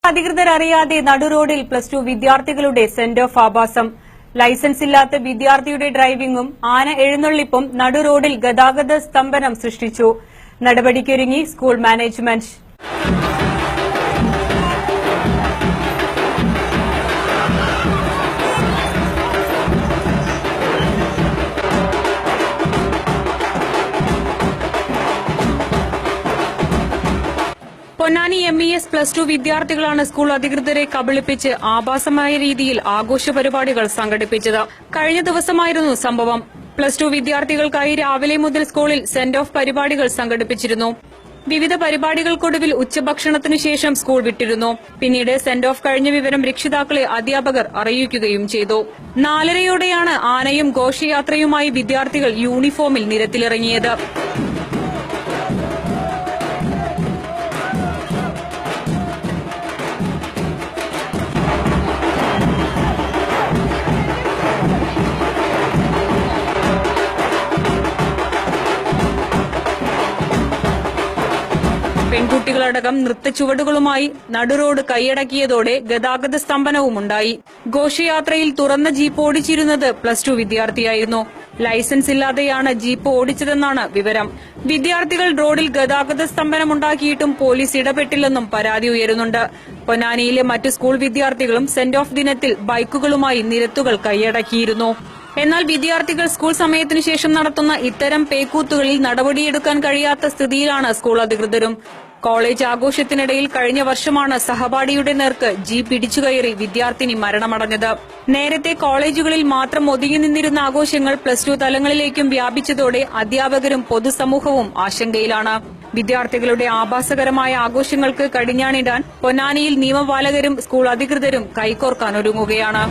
അധികൃതരറിയാതെ നടുറോഡിൽ +2 വിദ്യാർത്ഥികളുടെ send off ആഭാസം. Licence ഇല്ലാത്ത വിദ്യാർത്ഥിയുടെ ഡ്രൈവിംഗും ആന എഴുന്നള്ളിപ്പും നടുറോഡിൽ ഗതാഗത സ്തംഭനം സൃഷ്ടിച്ചു. നടപടിക്കൊരുങ്ങി സ്കൂൾ മാനേജ്മെന്റ്. പൊന്നാനി MES +2 വിദ്യാർത്ഥികളാണ് സ്കൂൾ അധികൃതരെ കബളിപ്പിച്ച് ആഭാസമായ രീതിയിൽ ആഘോഷ പരിപാടികൾ സംഘടിപ്പിച്ചത്. കഴിഞ്ഞ ദിവസമായിരുന്നു സംഭവം. +2 വിദ്യാർത്ഥികൾക്കായി രാവിലെ മുതൽ സ്കൂളിൽ സെന്റ് ഓഫ് പരിപാടികൾ സംഘടിപ്പിച്ചിരുന്നു. വിവിധ പരിപാടികൾക്കൊടുവിൽ ഉച്ചഭക്ഷണത്തിനു ശേഷം സ്കൂൾ വിട്ടിരുന്നു. പിന്നീട് സെന്റ് ഓഫ് കഴിഞ്ഞ വിവരം രക്ഷിതാക്കളെ അധ്യാപകർ അറിയിക്കുകയും ചെയ്തു. 4:30യോടെയാണ് ആനയും ഘോഷയാത്രയുമായി വിദ്യാർത്ഥികൾ യൂണിഫോമിൽ നിരത്തിലിറങ്ങിയത്. പെൺകുട്ടികളടക്കം നൃത്തച്ചുവടുകളുമായി നടുറോഡ് കൈയടക്കിയതോടെ ഗതാഗത സ്തംഭനവുമുണ്ടായി. ഘോഷയാത്രയിൽ തുറന്ന ജീപ്പ് ഓടിച്ചിരുന്നത് +2 വിദ്യാർത്ഥിയായിരുന്നു. ലൈസൻസ് ഇല്ലാതെയാണ് ജീപ്പ് ഓടിച്ചതെന്നാണ് വിവരം. വിദ്യാർത്ഥികൾ റോഡിൽ ഗതാഗത സ്തംഭനമുണ്ടാക്കിയിട്ടും പോലീസ് ഇടപെട്ടില്ലെന്നും പരാതി ഉയരുന്നുണ്ട്. പൊന്നാനിയിലെ മറ്റ് സ്കൂൾ വിദ്യാർത്ഥികളും സെന്റ് ഓഫ് ദിനത്തിൽ ബൈക്കുകളുമായി നിരത്തുകൾ കൈയടക്കിയിരുന്നു. എന്നാൽ വിദ്യാർത്ഥികൾ സ്കൂൾ സമയത്തിനു ശേഷം നടത്തുന്ന ഇത്തരം പേക്കൂത്തുകളിൽ നടപടിയെടുക്കാൻ കഴിയാത്ത സ്ഥിതിയിലാണ് സ്കൂൾ അധികൃതരും. കോളേജ് ആഘോഷത്തിനിടയിൽ കഴിഞ്ഞ വർഷമാണ് സഹപാഠിയുടെ നേർക്ക് ജീപ്പ് ഇടിച്ചുകയറി വിദ്യാർത്ഥിനി മരണമടഞ്ഞത്. നേരത്തെ കോളേജുകളിൽ മാത്രം ഒതുങ്ങി നിന്നിരുന്ന ആഘോഷങ്ങൾ +2 തലങ്ങളിലേക്കും വ്യാപിച്ചതോടെ അധ്യാപകരും പൊതുസമൂഹവും ആശങ്കയിലാണ്. വിദ്യാർത്ഥികളുടെ ആഭാസകരമായ ആഘോഷങ്ങൾക്ക് കടിഞ്ഞാണിടാൻ പൊന്നാനിയിൽ നിയമപാലകരും സ്കൂൾ അധികൃതരും കൈകോർക്കാനൊരുങ്ങുകയാണ്.